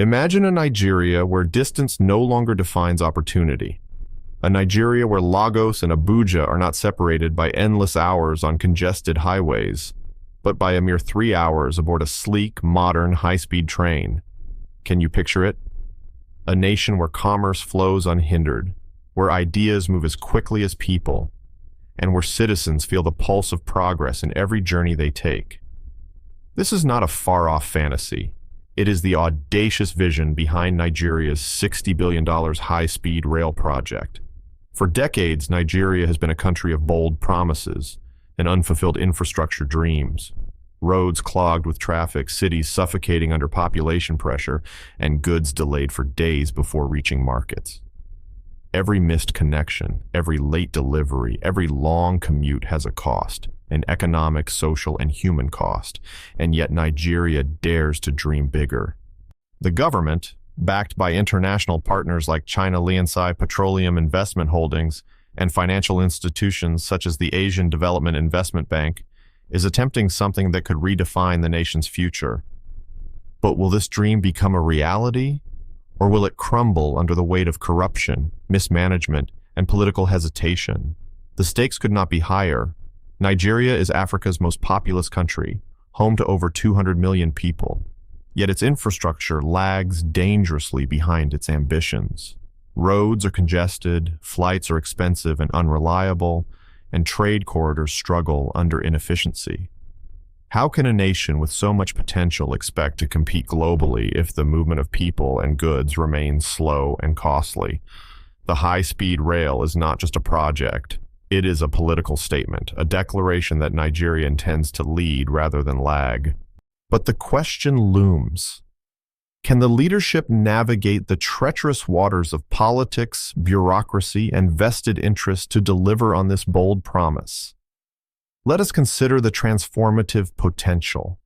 Imagine a Nigeria where distance no longer defines opportunity. A Nigeria where Lagos and Abuja are not separated by endless hours on congested highways, but by a mere 3 hours aboard a sleek, modern, high-speed train. Can you picture it? A nation where commerce flows unhindered, where ideas move as quickly as people, and where citizens feel the pulse of progress in every journey they take. This is not a far-off fantasy. It is the audacious vision behind Nigeria's $60 billion high-speed rail project. For decades, Nigeria has been a country of bold promises and unfulfilled infrastructure dreams. Roads clogged with traffic, cities suffocating under population pressure, and goods delayed for days before reaching markets. Every missed connection, every late delivery, every long commute has a cost, an economic, social, and human cost, and yet Nigeria dares to dream bigger. The government, backed by international partners like China Liansai Petroleum Investment Holdings and financial institutions such as the Asian Development Investment Bank, is attempting something that could redefine the nation's future. But will this dream become a reality? Or will it crumble under the weight of corruption, mismanagement, and political hesitation? The stakes could not be higher. Nigeria is Africa's most populous country, home to over 200 million people. Yet its infrastructure lags dangerously behind its ambitions. Roads are congested, flights are expensive and unreliable, and trade corridors struggle under inefficiency. How can a nation with so much potential expect to compete globally if the movement of people and goods remains slow and costly? The high-speed rail is not just a project. It is a political statement, a declaration that Nigeria intends to lead rather than lag. But the question looms. Can the leadership navigate the treacherous waters of politics, bureaucracy, and vested interest to deliver on this bold promise? Let us consider the transformative potential.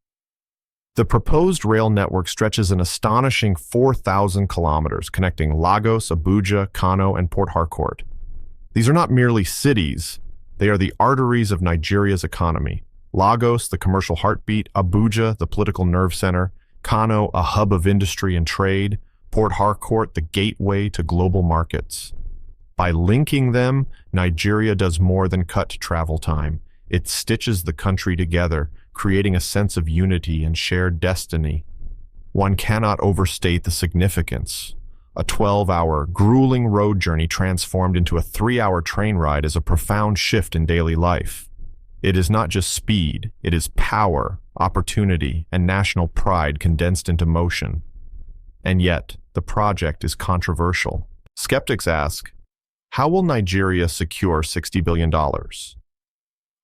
The proposed rail network stretches an astonishing 4,000 kilometers, connecting Lagos, Abuja, Kano, and Port Harcourt. These are not merely cities, they are the arteries of Nigeria's economy. Lagos, the commercial heartbeat; Abuja, the political nerve center; Kano, a hub of industry and trade; Port Harcourt, the gateway to global markets. By linking them, Nigeria does more than cut travel time. It stitches the country together, creating a sense of unity and shared destiny. One cannot overstate the significance. A 12-hour, grueling road journey transformed into a 3-hour train ride is a profound shift in daily life. It is not just speed, it is power, opportunity, and national pride condensed into motion. And yet, the project is controversial. Skeptics ask, how will Nigeria secure $60 billion?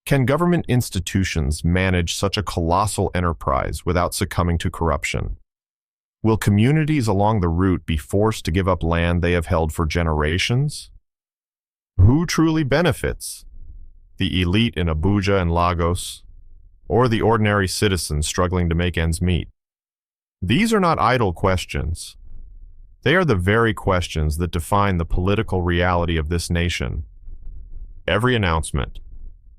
Can government institutions manage such a colossal enterprise without succumbing to corruption? Will communities along the route be forced to give up land they have held for generations? Who truly benefits? The elite in Abuja and Lagos, or the ordinary citizens struggling to make ends meet? These are not idle questions. They are the very questions that define the political reality of this nation. Every announcement,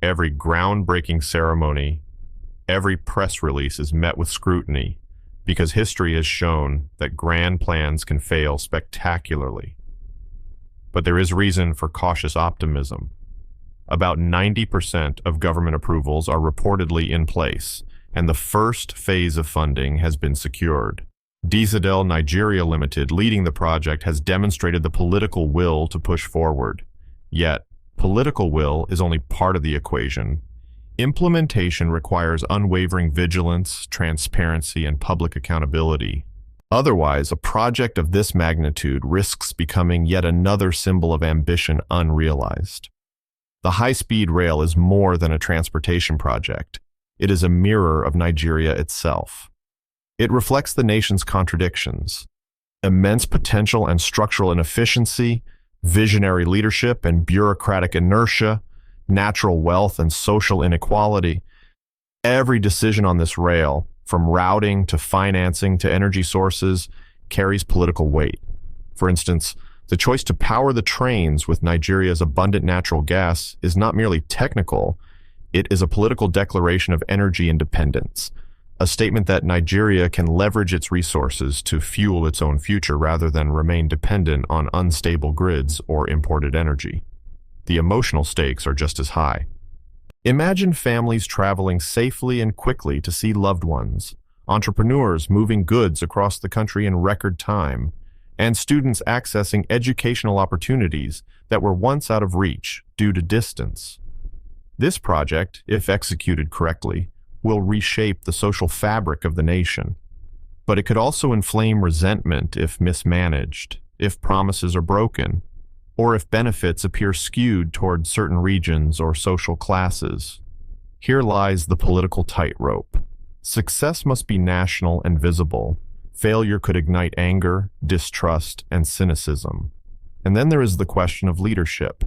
every groundbreaking ceremony, every press release is met with scrutiny, because history has shown that grand plans can fail spectacularly. But there is reason for cautious optimism. About 90% of government approvals are reportedly in place, and the first phase of funding has been secured. Diesel Nigeria Limited, leading the project, has demonstrated the political will to push forward. Yet, political will is only part of the equation. Implementation requires unwavering vigilance, transparency, and public accountability. Otherwise, a project of this magnitude risks becoming yet another symbol of ambition unrealized. The high-speed rail is more than a transportation project. It is a mirror of Nigeria itself. It reflects the nation's contradictions: immense potential and structural inefficiency, visionary leadership and bureaucratic inertia, natural wealth and social inequality. Every decision on this rail, from routing to financing to energy sources, carries political weight. For instance, the choice to power the trains with Nigeria's abundant natural gas is not merely technical, it is a political declaration of energy independence, a statement that Nigeria can leverage its resources to fuel its own future rather than remain dependent on unstable grids or imported energy. The emotional stakes are just as high. Imagine families traveling safely and quickly to see loved ones, entrepreneurs moving goods across the country in record time, and students accessing educational opportunities that were once out of reach due to distance. This project, if executed correctly, will reshape the social fabric of the nation. But it could also inflame resentment if mismanaged, if promises are broken, or if benefits appear skewed toward certain regions or social classes. Here lies the political tightrope. Success must be national and visible. Failure could ignite anger, distrust, and cynicism. And then there is the question of leadership.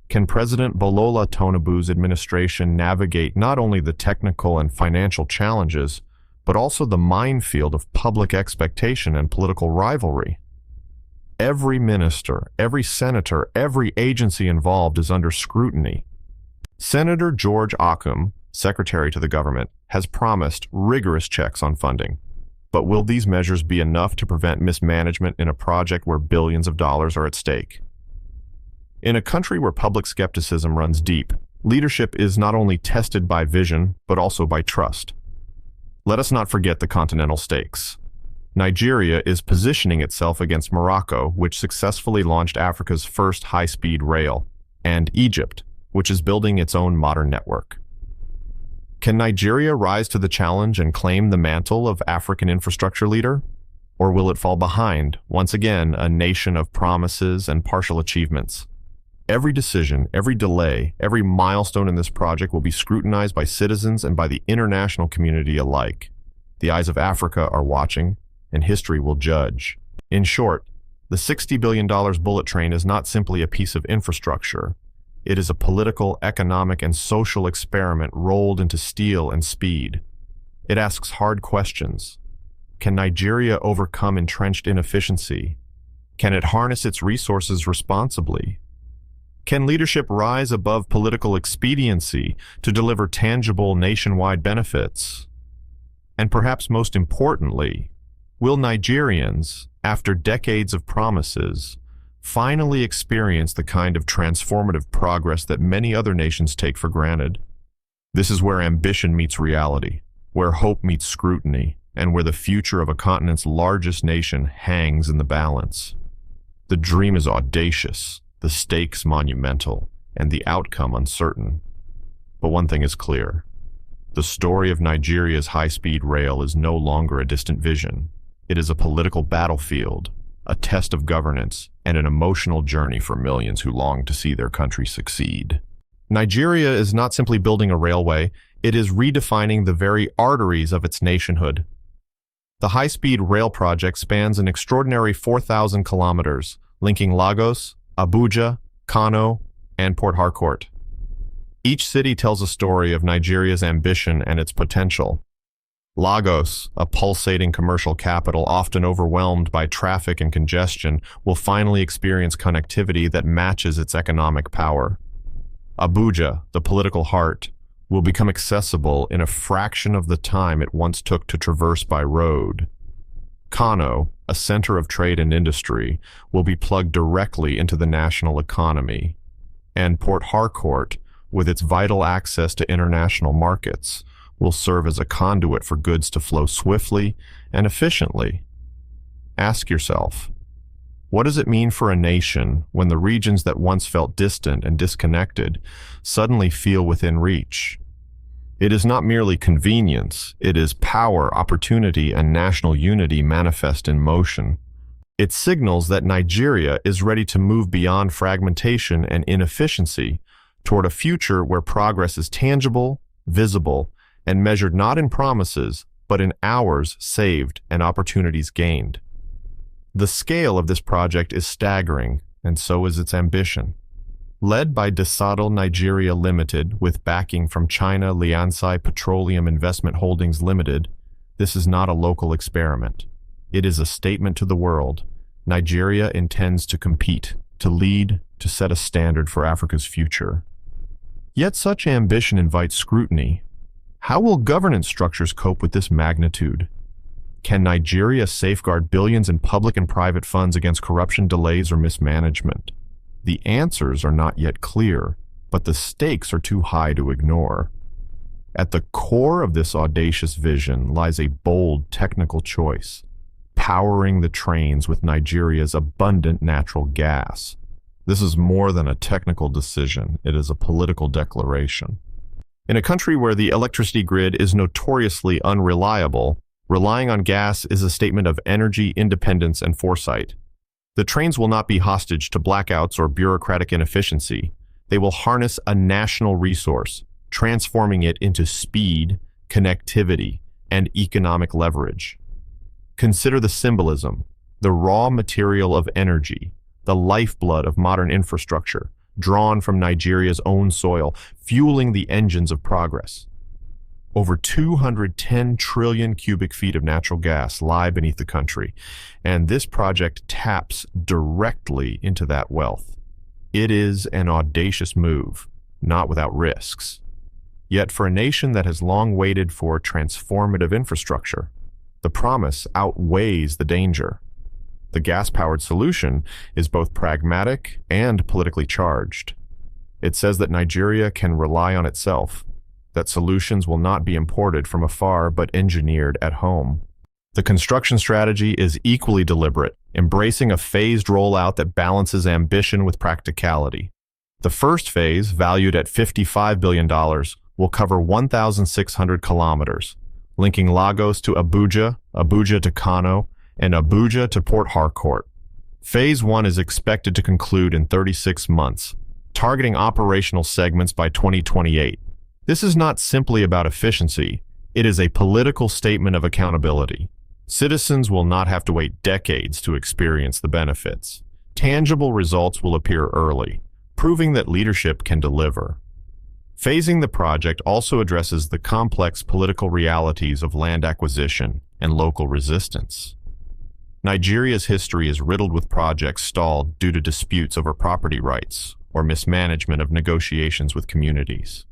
Can President Bolola Tinubu's administration navigate not only the technical and financial challenges, but also the minefield of public expectation and political rivalry? Every minister, every senator, every agency involved is under scrutiny. Senator George Akum, secretary to the government, has promised rigorous checks on funding. But will these measures be enough to prevent mismanagement in a project where billions of dollars are at stake? In a country where public skepticism runs deep, leadership is not only tested by vision, but also by trust. Let us not forget the continental stakes. Nigeria is positioning itself against Morocco, which successfully launched Africa's first high-speed rail, and Egypt, which is building its own modern network. Can Nigeria rise to the challenge and claim the mantle of African infrastructure leader? Or will it fall behind, once again, a nation of promises and partial achievements? Every decision, every delay, every milestone in this project will be scrutinized by citizens and by the international community alike. The eyes of Africa are watching, and history will judge. In short, the $60 billion bullet train is not simply a piece of infrastructure. It is a political, economic, and social experiment rolled into steel and speed. It asks hard questions. Can Nigeria overcome entrenched inefficiency? Can it harness its resources responsibly? Can leadership rise above political expediency to deliver tangible nationwide benefits? And perhaps most importantly, will Nigerians, after decades of promises, finally experience the kind of transformative progress that many other nations take for granted? This is where ambition meets reality, where hope meets scrutiny, and where the future of a continent's largest nation hangs in the balance. The dream is audacious, the stakes monumental, and the outcome uncertain. But one thing is clear. The story of Nigeria's high-speed rail is no longer a distant vision. It is a political battlefield, a test of governance, and an emotional journey for millions who long to see their country succeed. Nigeria is not simply building a railway, it is redefining the very arteries of its nationhood. The high-speed rail project spans an extraordinary 4,000 kilometers, linking Lagos, Abuja, Kano, and Port Harcourt. Each city tells a story of Nigeria's ambition and its potential. Lagos, a pulsating commercial capital often overwhelmed by traffic and congestion, will finally experience connectivity that matches its economic power. Abuja, the political heart, will become accessible in a fraction of the time it once took to traverse by road. Kano, a center of trade and industry, will be plugged directly into the national economy. And Port Harcourt, with its vital access to international markets, will serve as a conduit for goods to flow swiftly and efficiently. Ask yourself, what does it mean for a nation when the regions that once felt distant and disconnected suddenly feel within reach? It is not merely convenience, it is power, opportunity, and national unity manifest in motion. It signals that Nigeria is ready to move beyond fragmentation and inefficiency toward a future where progress is tangible, visible, and measured not in promises, but in hours saved and opportunities gained. The scale of this project is staggering, and so is its ambition. Led by Desato Nigeria Limited, with backing from China Liansai Petroleum Investment Holdings Limited, this is not a local experiment. It is a statement to the world. Nigeria intends to compete, to lead, to set a standard for Africa's future. Yet such ambition invites scrutiny. How will governance structures cope with this magnitude? Can Nigeria safeguard billions in public and private funds against corruption, delays, or mismanagement? The answers are not yet clear, but the stakes are too high to ignore. At the core of this audacious vision lies a bold technical choice: powering the trains with Nigeria's abundant natural gas. This is more than a technical decision, it is a political declaration. In a country where the electricity grid is notoriously unreliable, relying on gas is a statement of energy independence and foresight. The trains will not be hostage to blackouts or bureaucratic inefficiency. They will harness a national resource, transforming it into speed, connectivity, and economic leverage. Consider the symbolism: the raw material of energy, the lifeblood of modern infrastructure, drawn from Nigeria's own soil, fueling the engines of progress. Over 210 trillion cubic feet of natural gas lie beneath the country, and this project taps directly into that wealth. It is an audacious move, not without risks. Yet for a nation that has long waited for transformative infrastructure, the promise outweighs the danger. The gas-powered solution is both pragmatic and politically charged. It says that Nigeria can rely on itself, that solutions will not be imported from afar but engineered at home. The construction strategy is equally deliberate, embracing a phased rollout that balances ambition with practicality. The first phase, valued at $55 billion, will cover 1,600 kilometers, linking Lagos to Abuja, Abuja to Kano, and Abuja to Port Harcourt. Phase 1 is expected to conclude in 36 months, targeting operational segments by 2028. This is not simply about efficiency, it is a political statement of accountability. Citizens will not have to wait decades to experience the benefits. Tangible results will appear early, proving that leadership can deliver. Phasing the project also addresses the complex political realities of land acquisition and local resistance. Nigeria's history is riddled with projects stalled due to disputes over property rights or mismanagement of negotiations with communities.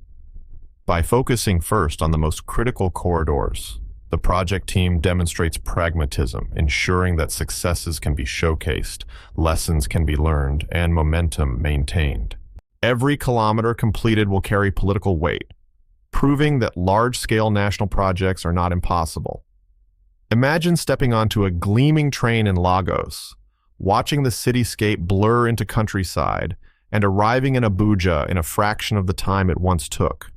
By focusing first on the most critical corridors, the project team demonstrates pragmatism, ensuring that successes can be showcased, lessons can be learned, and momentum maintained. Every kilometer completed will carry political weight, proving that large-scale national projects are not impossible. Imagine stepping onto a gleaming train in Lagos, watching the cityscape blur into countryside, and arriving in Abuja in a fraction of the time it once took.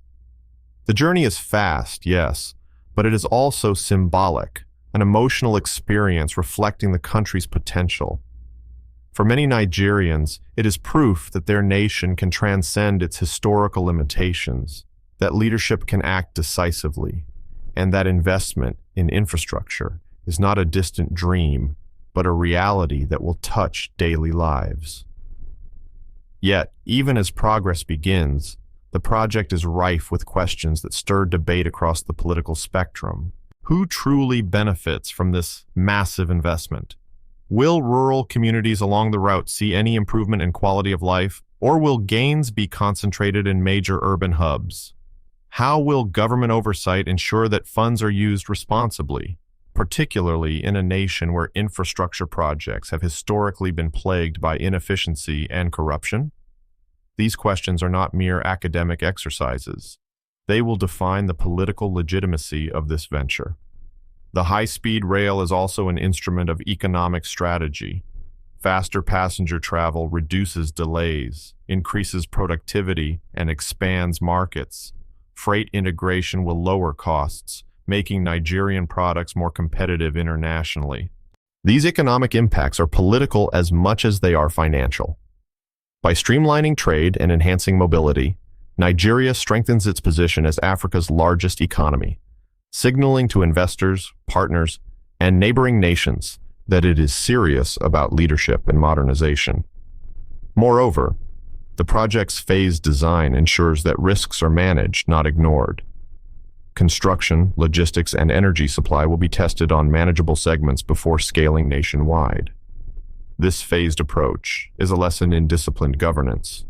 The journey is fast, yes, but it is also symbolic, an emotional experience reflecting the country's potential. For many Nigerians, it is proof that their nation can transcend its historical limitations, that leadership can act decisively, and that investment in infrastructure is not a distant dream, but a reality that will touch daily lives. Yet, even as progress begins, the project is rife with questions that stir debate across the political spectrum. Who truly benefits from this massive investment? Will rural communities along the route see any improvement in quality of life, or will gains be concentrated in major urban hubs? How will government oversight ensure that funds are used responsibly, particularly in a nation where infrastructure projects have historically been plagued by inefficiency and corruption? These questions are not mere academic exercises. They will define the political legitimacy of this venture. The high-speed rail is also an instrument of economic strategy. Faster passenger travel reduces delays, increases productivity, and expands markets. Freight integration will lower costs, making Nigerian products more competitive internationally. These economic impacts are political as much as they are financial. By streamlining trade and enhancing mobility, Nigeria strengthens its position as Africa's largest economy, signaling to investors, partners, and neighboring nations that it is serious about leadership and modernization. Moreover, the project's phased design ensures that risks are managed, not ignored. Construction, logistics, and energy supply will be tested on manageable segments before scaling nationwide. This phased approach is a lesson in disciplined governance,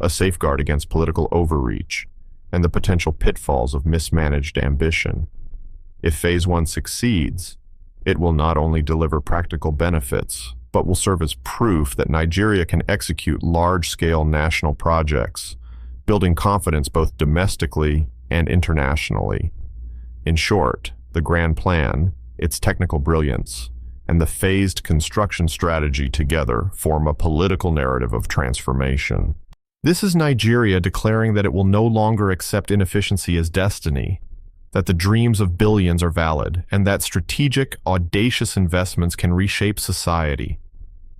a safeguard against political overreach, and the potential pitfalls of mismanaged ambition. If Phase 1 succeeds, it will not only deliver practical benefits, but will serve as proof that Nigeria can execute large-scale national projects, building confidence both domestically and internationally. In short, the grand plan, its technical brilliance, and the phased construction strategy together form a political narrative of transformation. This is Nigeria declaring that it will no longer accept inefficiency as destiny, that the dreams of billions are valid, and that strategic, audacious investments can reshape society.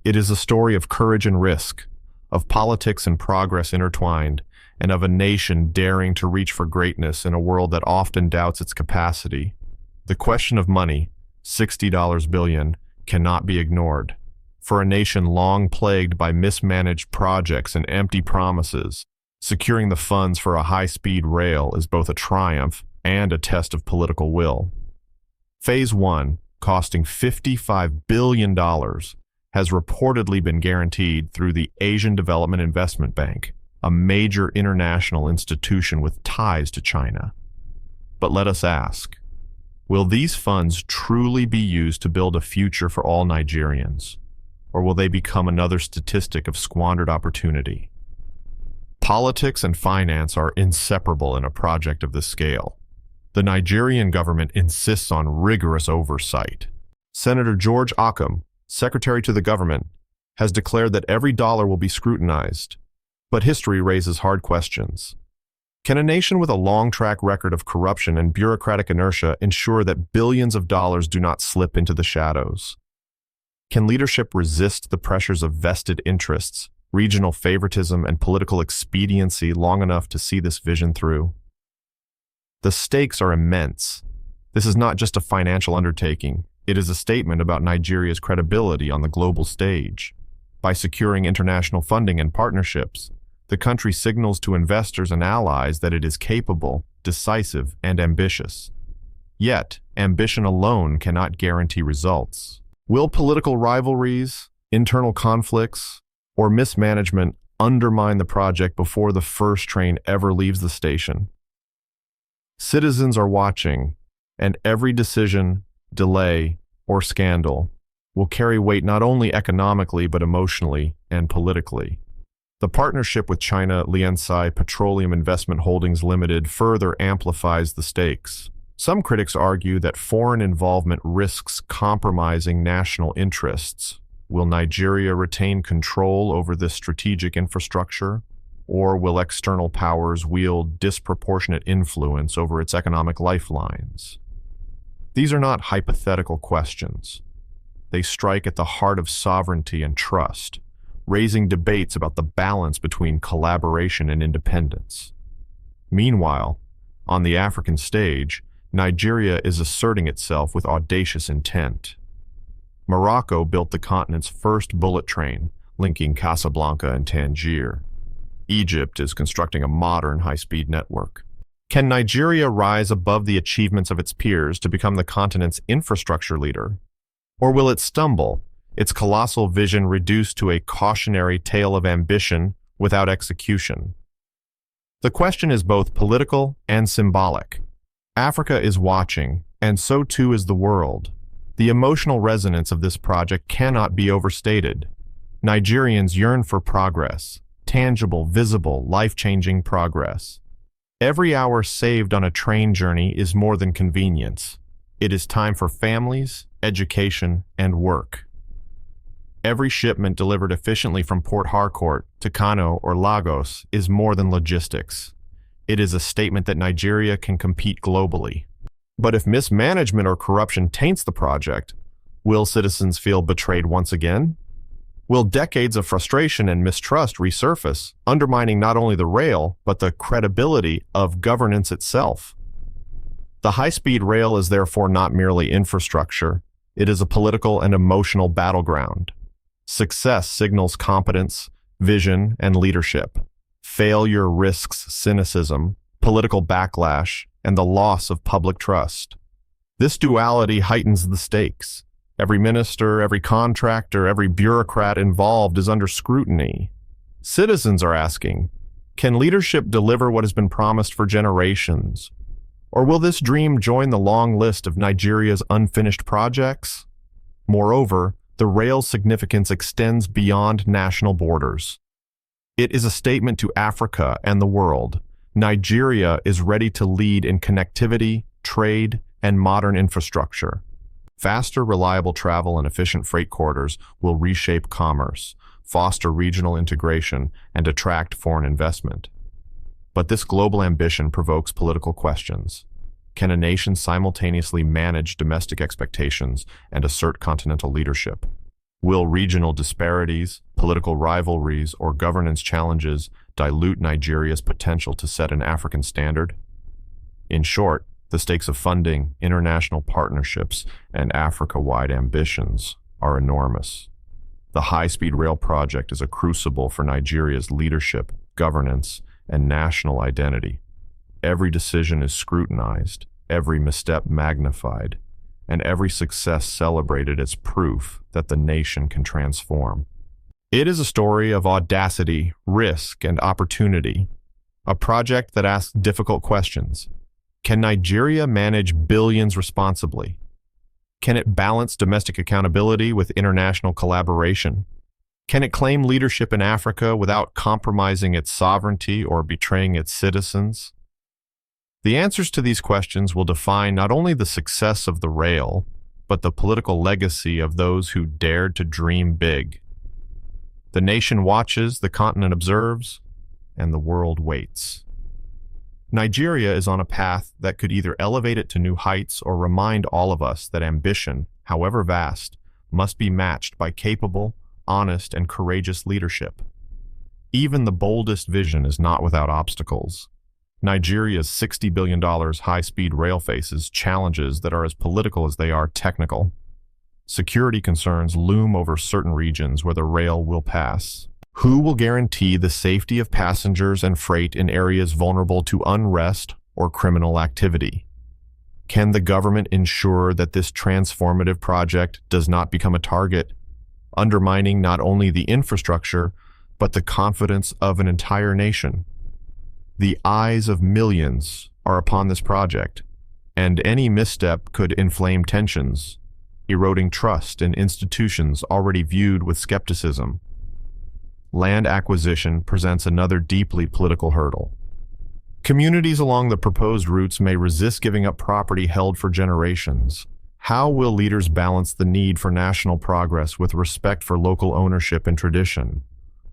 It is a story of courage and risk, of politics and progress intertwined, and of a nation daring to reach for greatness in a world that often doubts its capacity. The question of money, $60 billion, cannot be ignored. For a nation long plagued by mismanaged projects and empty promises, securing the funds for a high-speed rail is both a triumph and a test of political will. Phase 1, costing $55 billion, has reportedly been guaranteed through the Asian Development Investment Bank, a major international institution with ties to China. But let us ask, will these funds truly be used to build a future for all Nigerians, or will they become another statistic of squandered opportunity? Politics and finance are inseparable in a project of this scale. The Nigerian government insists on rigorous oversight. Senator George Akam, Secretary to the government, has declared that every dollar will be scrutinized. But history raises hard questions. Can a nation with a long track record of corruption and bureaucratic inertia ensure that billions of dollars do not slip into the shadows? Can leadership resist the pressures of vested interests, regional favoritism, and political expediency long enough to see this vision through? The stakes are immense. This is not just a financial undertaking. It is a statement about Nigeria's credibility on the global stage. By securing international funding and partnerships, the country signals to investors and allies that it is capable, decisive, and ambitious. Yet, ambition alone cannot guarantee results. Will political rivalries, internal conflicts, or mismanagement undermine the project before the first train ever leaves the station? Citizens are watching, and every decision, delay, or scandal will carry weight not only economically but emotionally and politically. The partnership with China Liansai Petroleum Investment Holdings Limited further amplifies the stakes. Some critics argue that foreign involvement risks compromising national interests. Will Nigeria retain control over this strategic infrastructure, or will external powers wield disproportionate influence over its economic lifelines? These are not hypothetical questions. They strike at the heart of sovereignty and trust, raising debates about the balance between collaboration and independence. Meanwhile, on the African stage, Nigeria is asserting itself with audacious intent. Morocco built the continent's first bullet train, linking Casablanca and Tangier. Egypt is constructing a modern high-speed network. Can Nigeria rise above the achievements of its peers to become the continent's infrastructure leader? Or will it stumble, its colossal vision reduced to a cautionary tale of ambition without execution? The question is both political and symbolic. Africa is watching, and so too is the world. The emotional resonance of this project cannot be overstated. Nigerians yearn for progress, tangible, visible, life-changing progress. Every hour saved on a train journey is more than convenience. It is time for families, education, and work. Every shipment delivered efficiently from Port Harcourt to Kano or Lagos is more than logistics. It is a statement that Nigeria can compete globally. But if mismanagement or corruption taints the project, will citizens feel betrayed once again? Will decades of frustration and mistrust resurface, undermining not only the rail, but the credibility of governance itself? The high-speed rail is therefore not merely infrastructure. It is a political and emotional battleground. Success signals competence, vision, and leadership. Failure risks cynicism, political backlash, and the loss of public trust. This duality heightens the stakes. Every minister, every contractor, every bureaucrat involved is under scrutiny. Citizens are asking, Can leadership deliver what has been promised for generations? Or will this dream join the long list of Nigeria's unfinished projects? Moreover, the rail's significance extends beyond national borders. It is a statement to Africa and the world. Nigeria is ready to lead in connectivity, trade, and modern infrastructure. Faster, reliable travel and efficient freight corridors will reshape commerce, foster regional integration, and attract foreign investment. But this global ambition provokes political questions. Can a nation simultaneously manage domestic expectations and assert continental leadership? Will regional disparities, political rivalries, or governance challenges dilute Nigeria's potential to set an African standard? In short, the stakes of funding, international partnerships, and Africa-wide ambitions are enormous. The high-speed rail project is a crucible for Nigeria's leadership, governance, and national identity. Every decision is scrutinized, every misstep magnified, and every success celebrated as proof that the nation can transform. It is a story of audacity, risk, and opportunity, a project that asks difficult questions. Can Nigeria manage billions responsibly? Can it balance domestic accountability with international collaboration? Can it claim leadership in Africa without compromising its sovereignty or betraying its citizens? The answers to these questions will define not only the success of the rail, but the political legacy of those who dared to dream big. The nation watches, the continent observes, and the world waits. Nigeria is on a path that could either elevate it to new heights or remind all of us that ambition, however vast, must be matched by capable, honest, and courageous leadership. Even the boldest vision is not without obstacles. Nigeria's $60 billion high-speed rail faces challenges that are as political as they are technical. Security concerns loom over certain regions where the rail will pass. Who will guarantee the safety of passengers and freight in areas vulnerable to unrest or criminal activity? Can the government ensure that this transformative project does not become a target, undermining not only the infrastructure, but the confidence of an entire nation? The eyes of millions are upon this project, and any misstep could inflame tensions, eroding trust in institutions already viewed with skepticism. Land acquisition presents another deeply political hurdle. Communities along the proposed routes may resist giving up property held for generations. How will leaders balance the need for national progress with respect for local ownership and tradition?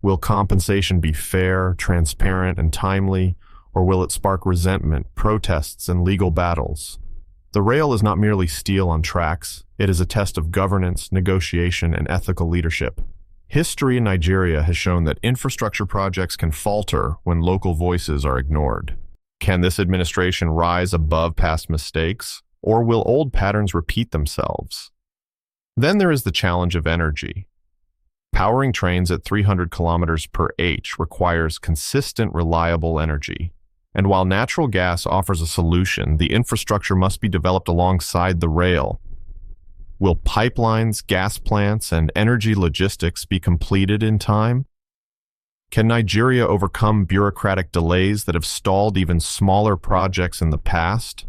Will compensation be fair, transparent, and timely, or will it spark resentment, protests, and legal battles? The rail is not merely steel on tracks, it is a test of governance, negotiation, and ethical leadership. History in Nigeria has shown that infrastructure projects can falter when local voices are ignored. Can this administration rise above past mistakes, or will old patterns repeat themselves? Then there is the challenge of energy. Powering trains at 300 kilometers per h requires consistent, reliable energy. And while natural gas offers a solution, the infrastructure must be developed alongside the rail. Will pipelines, gas plants, and energy logistics be completed in time? Can Nigeria overcome bureaucratic delays that have stalled even smaller projects in the past?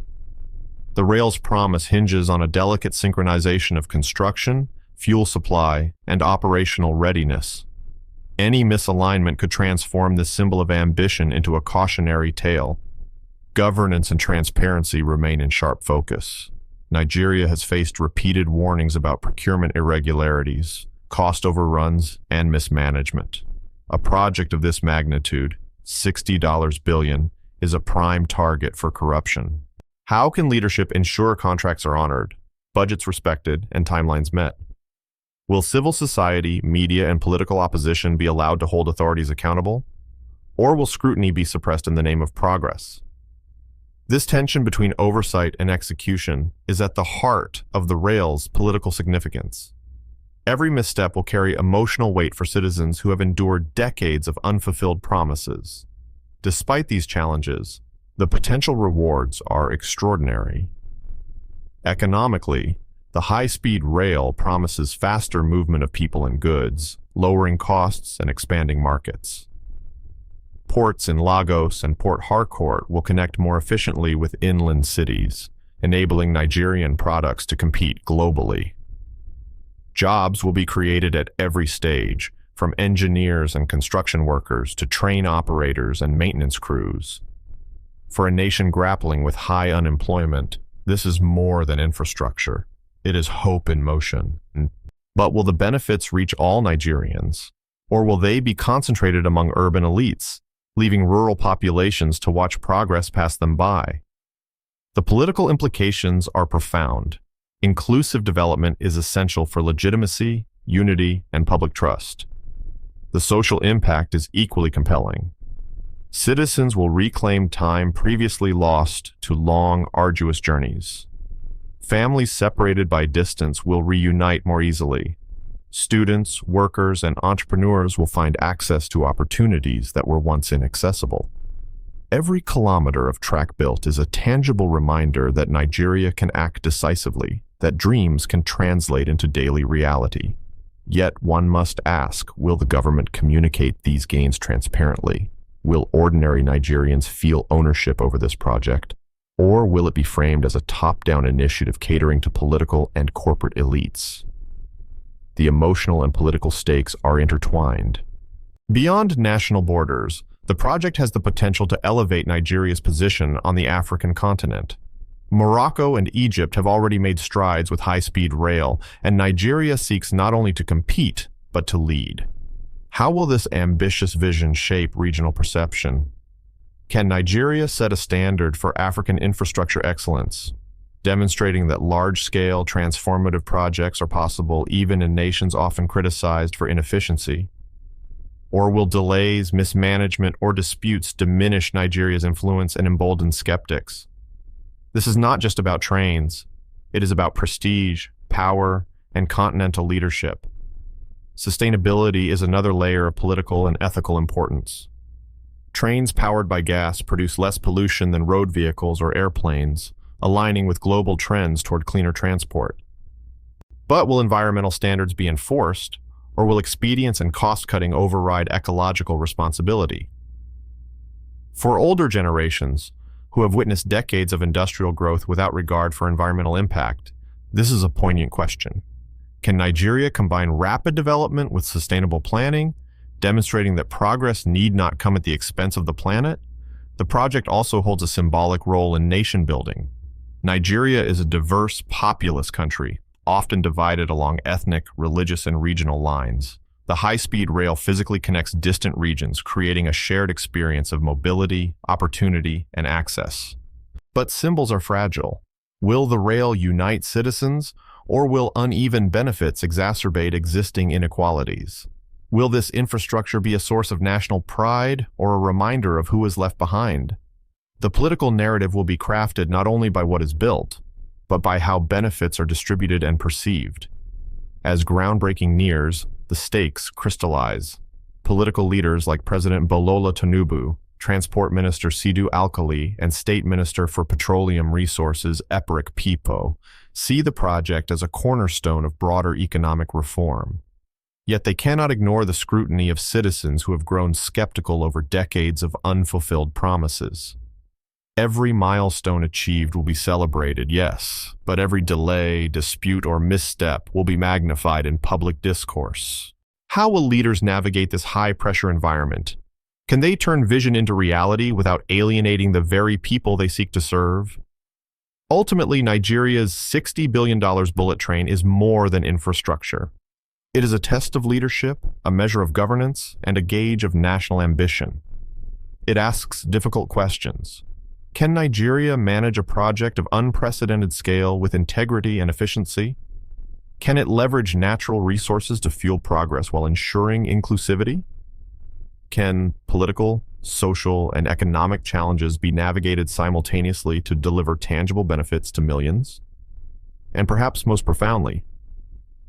The rail's promise hinges on a delicate synchronization of construction, fuel supply, and operational readiness. Any misalignment could transform this symbol of ambition into a cautionary tale. Governance and transparency remain in sharp focus. Nigeria has faced repeated warnings about procurement irregularities, cost overruns, and mismanagement. A project of this magnitude, $60 billion, is a prime target for corruption. How can leadership ensure contracts are honored, budgets respected, and timelines met? Will civil society, media, and political opposition be allowed to hold authorities accountable? Or will scrutiny be suppressed in the name of progress? This tension between oversight and execution is at the heart of the rail's political significance. Every misstep will carry emotional weight for citizens who have endured decades of unfulfilled promises. Despite these challenges, the potential rewards are extraordinary. Economically, the high-speed rail promises faster movement of people and goods, lowering costs and expanding markets. Ports in Lagos and Port Harcourt will connect more efficiently with inland cities, enabling Nigerian products to compete globally. Jobs will be created at every stage, from engineers and construction workers to train operators and maintenance crews. For a nation grappling with high unemployment, this is more than infrastructure. It is hope in motion. But will the benefits reach all Nigerians? Or will they be concentrated among urban elites, leaving rural populations to watch progress pass them by? The political implications are profound. Inclusive development is essential for legitimacy, unity, and public trust. The social impact is equally compelling. Citizens will reclaim time previously lost to long, arduous journeys. Families separated by distance will reunite more easily. Students, workers, and entrepreneurs will find access to opportunities that were once inaccessible. Every kilometer of track built is a tangible reminder that Nigeria can act decisively, that dreams can translate into daily reality. Yet one must ask, will the government communicate these gains transparently? Will ordinary Nigerians feel ownership over this project? Or will it be framed as a top-down initiative catering to political and corporate elites? The emotional and political stakes are intertwined. Beyond national borders, the project has the potential to elevate Nigeria's position on the African continent. Morocco and Egypt have already made strides with high-speed rail, and Nigeria seeks not only to compete, but to lead. How will this ambitious vision shape regional perception? Can Nigeria set a standard for African infrastructure excellence, demonstrating that large-scale, transformative projects are possible even in nations often criticized for inefficiency? Or will delays, mismanagement, or disputes diminish Nigeria's influence and embolden skeptics? This is not just about trains. It is about prestige, power, and continental leadership. Sustainability is another layer of political and ethical importance. Trains powered by gas produce less pollution than road vehicles or airplanes, aligning with global trends toward cleaner transport. But will environmental standards be enforced, or will expedience and cost-cutting override ecological responsibility? For older generations, who have witnessed decades of industrial growth without regard for environmental impact, this is a poignant question. Can Nigeria combine rapid development with sustainable planning, demonstrating that progress need not come at the expense of the planet? The project also holds a symbolic role in nation building. Nigeria is a diverse, populous country, often divided along ethnic, religious, and regional lines. The high-speed rail physically connects distant regions, creating a shared experience of mobility, opportunity, and access. But symbols are fragile. Will the rail unite citizens, or will uneven benefits exacerbate existing inequalities? Will this infrastructure be a source of national pride or a reminder of who is left behind? The political narrative will be crafted not only by what is built, but by how benefits are distributed and perceived. As groundbreaking nears, the stakes crystallize. Political leaders like President Bolola Tinubu, Transport Minister Sidu Alkali, and State Minister for Petroleum Resources Epirik Pipo see the project as a cornerstone of broader economic reform. Yet they cannot ignore the scrutiny of citizens who have grown skeptical over decades of unfulfilled promises. Every milestone achieved will be celebrated, yes, but every delay, dispute, or misstep will be magnified in public discourse. How will leaders navigate this high-pressure environment? Can they turn vision into reality without alienating the very people they seek to serve? Ultimately, Nigeria's $60 billion bullet train is more than infrastructure. It is a test of leadership, a measure of governance, and a gauge of national ambition. It asks difficult questions. Can Nigeria manage a project of unprecedented scale with integrity and efficiency? Can it leverage natural resources to fuel progress while ensuring inclusivity? Can political, social, and economic challenges be navigated simultaneously to deliver tangible benefits to millions? And perhaps most profoundly,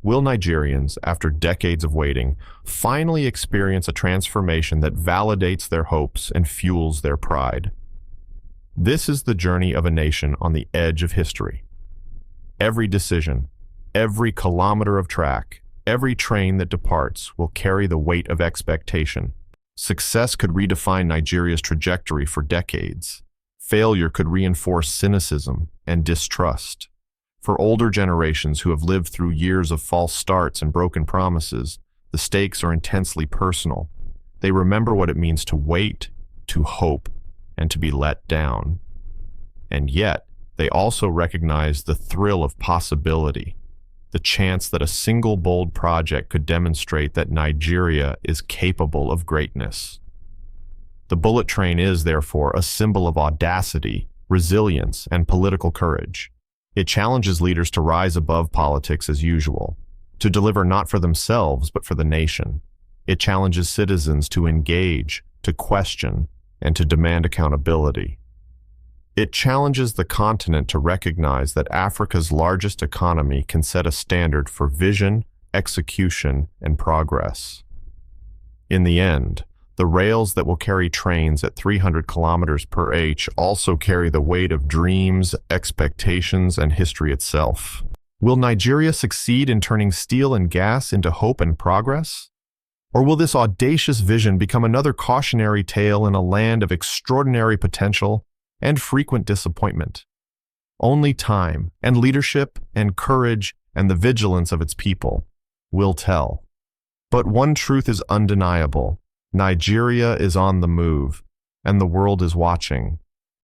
will Nigerians, after decades of waiting, finally experience a transformation that validates their hopes and fuels their pride? This is the journey of a nation on the edge of history. Every decision, every kilometer of track, every train that departs will carry the weight of expectation. Success could redefine Nigeria's trajectory for decades. Failure could reinforce cynicism and distrust. For older generations who have lived through years of false starts and broken promises, the stakes are intensely personal. They remember what it means to wait, to hope, and to be let down. And yet, they also recognize the thrill of possibility, the chance that a single bold project could demonstrate that Nigeria is capable of greatness. The bullet train is, therefore, a symbol of audacity, resilience, and political courage. It challenges leaders to rise above politics as usual, to deliver not for themselves but for the nation. It challenges citizens to engage, to question, and to demand accountability. It challenges the continent to recognize that Africa's largest economy can set a standard for vision, execution, and progress. In the end, the rails that will carry trains at 300 kilometers per h also carry the weight of dreams, expectations, and history itself. Will Nigeria succeed in turning steel and gas into hope and progress? Or will this audacious vision become another cautionary tale in a land of extraordinary potential and frequent disappointment? Only time and leadership and courage and the vigilance of its people will tell. But one truth is undeniable. Nigeria is on the move, and the world is watching.